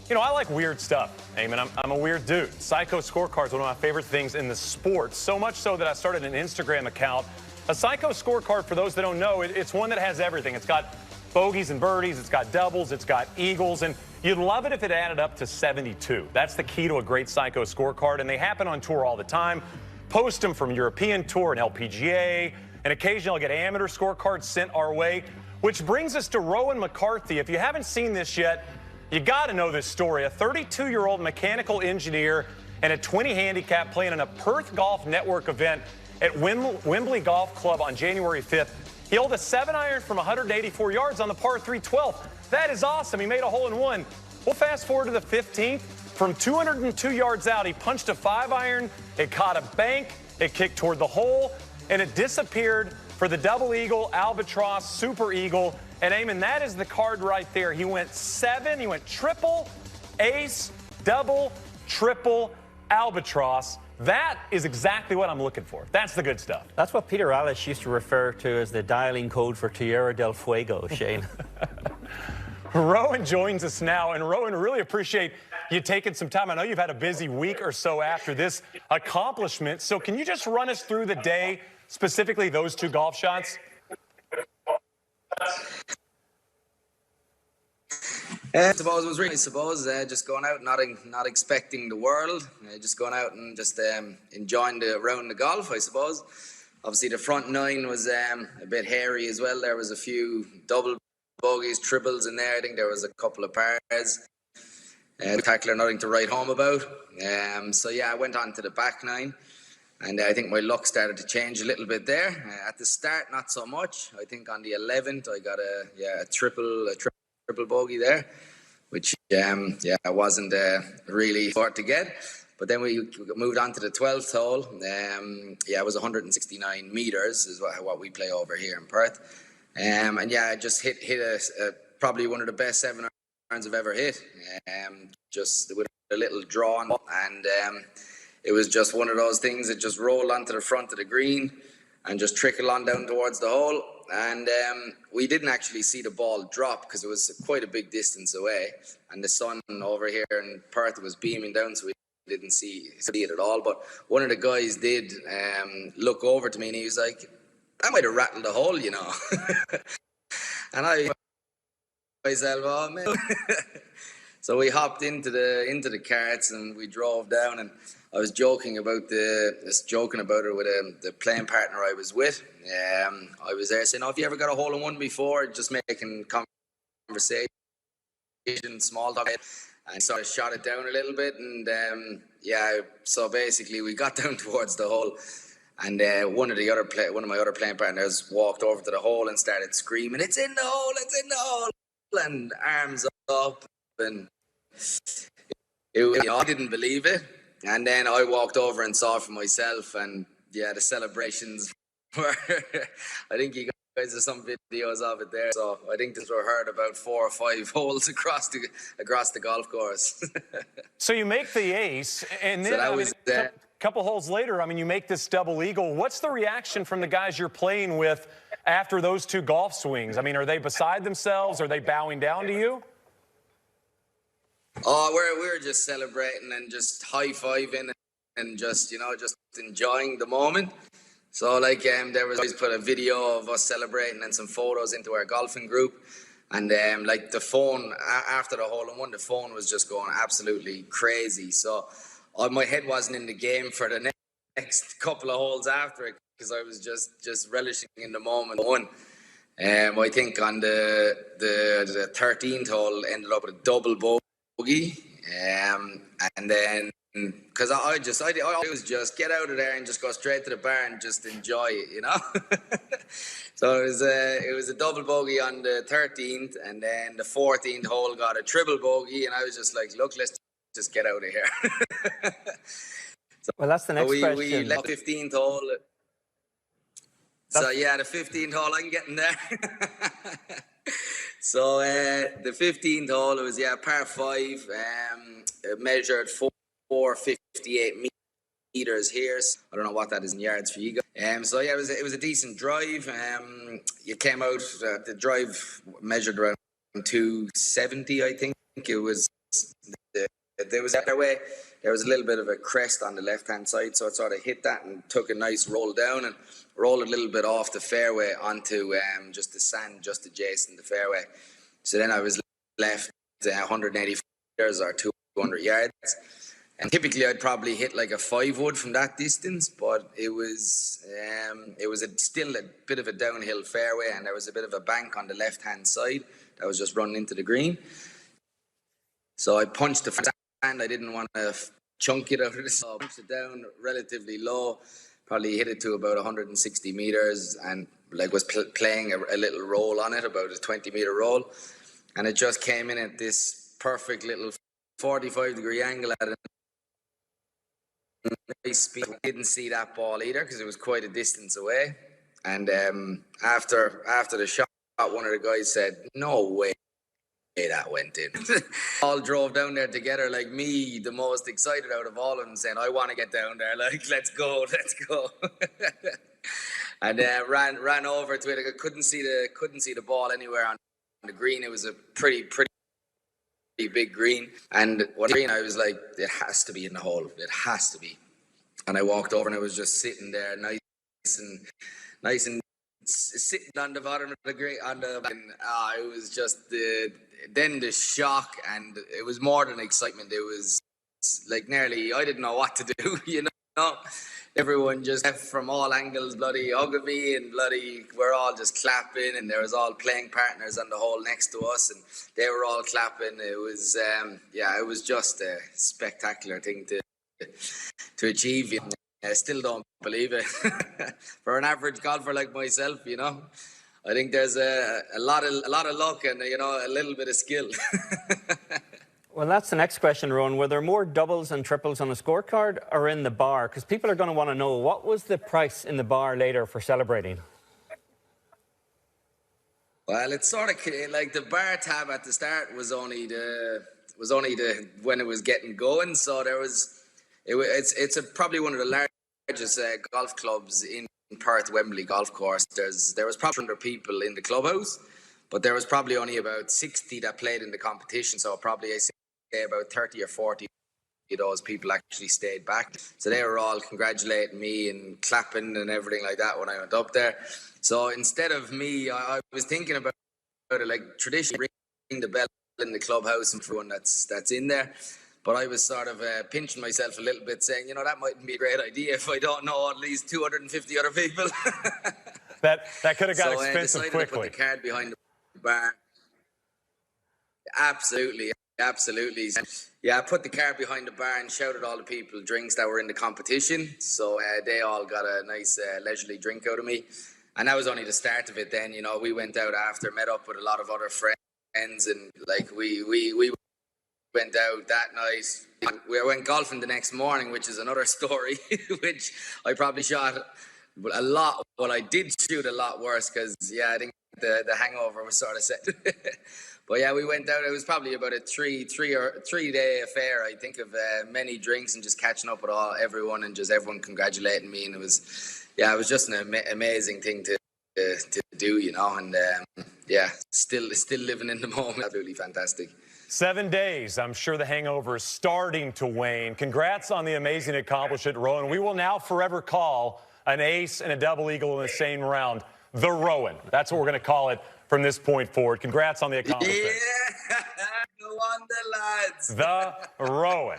You know, I like weird stuff, Eamon. I'm a weird dude. Psycho Scorecard is one of my favorite things in the sport, so much so that I started an Instagram account. A Psycho Scorecard, for those that don't know, it's one that has everything. It's got bogeys and birdies, it's got doubles, it's got eagles, and you'd love it if it added up to 72. That's the key to a great Psycho Scorecard, and they happen on tour all the time. Post them from European Tour and LPGA, and occasionally I'll get amateur scorecards sent our way, which brings us to Rowan McCarthy. If you haven't seen this yet, you got to know this story. A 32-year-old mechanical engineer and a 20 handicap playing in a Perth Golf Network event at Wembley Golf Club on January 5th. He held a 7-iron from 184 yards on the par 3 12th. That is awesome. He made a hole-in-one. We'll fast forward to the 15th. From 202 yards out, he punched a 5-iron. It caught a bank. It kicked toward the hole, and it disappeared for the double eagle, albatross, super eagle. And Eamon, that is the card right there. He went 7, he went triple, ace, double, triple, albatross. That is exactly what I'm looking for. That's the good stuff. That's what Peter Alice used to refer to as the dialing code for Tierra del Fuego, Shane. Rowan joins us now, and Rowan, really appreciate you taking some time. I know you've had a busy week or so after this accomplishment, so can you just run us through the day, specifically those 2 golf shots? I suppose it was really, just going out, not expecting the world, just going out and just enjoying the round of golf, I suppose. Obviously, the front 9 was a bit hairy as well. There was a few double bogeys, triples in there. I think there was a couple of pars. Tackler, nothing to write home about. So yeah, I went on to the back 9. And I think my luck started to change a little bit there. At the start, not so much. I think on the 11th, I got a triple bogey there, which wasn't really hard to get. But then we moved on to the 12th hole. It was 169 meters is what we play over here in Perth. I just hit probably one of the best 7-irons I've ever hit. Just with a little draw on, and it was just one of those things that just rolled onto the front of the green and just trickled on down towards the hole. And we didn't actually see the ball drop because it was quite a big distance away. And the sun over here in Perth was beaming down, so we didn't see it at all. But one of the guys did look over to me, and he was like, "That might have rattled the hole, you know." And I myself, "Oh, man." So we hopped into the carts and we drove down, and I was joking about it with the playing partner I was with. I was there saying, "Oh, have you ever got a hole-in-one before?" Just making conversation, small talk, and so I shot it down a little bit, and so basically we got down towards the hole, and one of my other playing partners walked over to the hole and started screaming, "It's in the hole! It's in the hole!" and arms up, and I didn't believe it. And then I walked over and saw for myself, and the celebrations were, I think you guys have some videos of it there. So I think this were heard about 4 or 5 holes across the golf course. So you make the ace, and then a couple holes later, you make this double eagle. What's the reaction from the guys you're playing with after those 2 golf swings? Are they beside themselves? Are they bowing down to you? Oh, we were just celebrating and just high-fiving and just enjoying the moment. So there was put a video of us celebrating and some photos into our golfing group. And the phone, after the hole-in-one, the phone was just going absolutely crazy. So my head wasn't in the game for the next couple of holes after it, because I was just relishing in the moment. I think on the 13th hole ended up with a double bogey. And then because I always just get out of there and just go straight to the bar and just enjoy it, you know. So it was a double bogey on the 13th, and then the 14th hole got a triple bogey, and I was just like, "Look, let's just get out of here." Well, that's the next question. We left the 15th hole. So yeah, the 15th hole, I'm getting there. So the 15th hole, it was par 5. It measured 458 meters here. I don't know what that is in yards for you guys. So yeah, it was a decent drive. It came out. The drive measured around 270, I think. It was there was that way. There was a little bit of a crest on the left-hand side, so it sort of hit that and took a nice roll down and rolled a little bit off the fairway onto just the sand just adjacent the fairway. So then I was left 180 meters or 200 yards. And typically I'd probably hit like a 5-wood from that distance, but it was still a bit of a downhill fairway, and there was a bit of a bank on the left-hand side that was just running into the green. So I punched the sand. I didn't want to chunk it out of the so I punched it down relatively low, probably hit it to about 160 meters, and like was playing a little roll on it, about a 20-meter roll, and it just came in at this perfect little 45-degree angle at a nice speed. Didn't see that ball either because it was quite a distance away. And after the shot, one of the guys said, "No way that went in." All drove down there together, like me, the most excited out of all of them, saying, "I want to get down there. Like, let's go." And ran over to it. I couldn't see the ball anywhere on the green. It was a pretty big green, and what green, I was like, it has to be in the hole. It has to be. And I walked over, and it was just sitting there, nice and sitting on the bottom of the green. It was just then the shock, and it was more than excitement. It was like nearly, I didn't know what to do. You know, everyone just left from all angles, bloody hugging me, and bloody we're all just clapping, and there was all playing partners on the hole next to us, and they were all clapping. It was it was just a spectacular thing to achieve. I still don't believe it. For an average golfer like myself, you know, I think there's a lot of luck and a little bit of skill. Well, that's the next question, Rowan. Were there more doubles and triples on the scorecard or in the bar? Because people are going to want to know, what was the price in the bar later for celebrating? Well, it's sort of like the bar tab at the start was only when it was getting going. So it's probably one of the largest golf clubs in Perth, Wembley Golf Course. There was probably 100 people in the clubhouse, but there was probably only about 60 that played in the competition. So probably I say about 30 or 40 of those people actually stayed back. So they were all congratulating me and clapping and everything like that when I went up there. So instead of me, I was thinking about it like traditionally ring the bell in the clubhouse and for one that's in there. But I was sort of pinching myself a little bit, saying, that mightn't be a great idea if I don't know at least 250 other people. that could have got expensive quickly. So I decided to put the card behind the bar. Absolutely. Yeah, I put the card behind the bar and shouted all the people drinks that were in the competition. So they all got a nice leisurely drink out of me. And that was only the start of it then. We went out after, met up with a lot of other friends, and like we went out that night. We went golfing the next morning, which is another story, which I probably shot a lot. Well, I did shoot a lot worse because, I think the hangover was sort of set. But yeah, we went out. It was probably about a three-day affair, I think, of many drinks and just catching up with everyone and just everyone congratulating me. And it was just an amazing thing to do, and still living in the moment. Absolutely fantastic. 7 days. I'm sure the hangover is starting to wane. Congrats on the amazing accomplishment, Rowan. We will now forever call an ace and a double eagle in the same round the Rowan. That's what we're going to call it from this point forward. Congrats on the accomplishment. Yeah, no wonder, lads. The Rowan.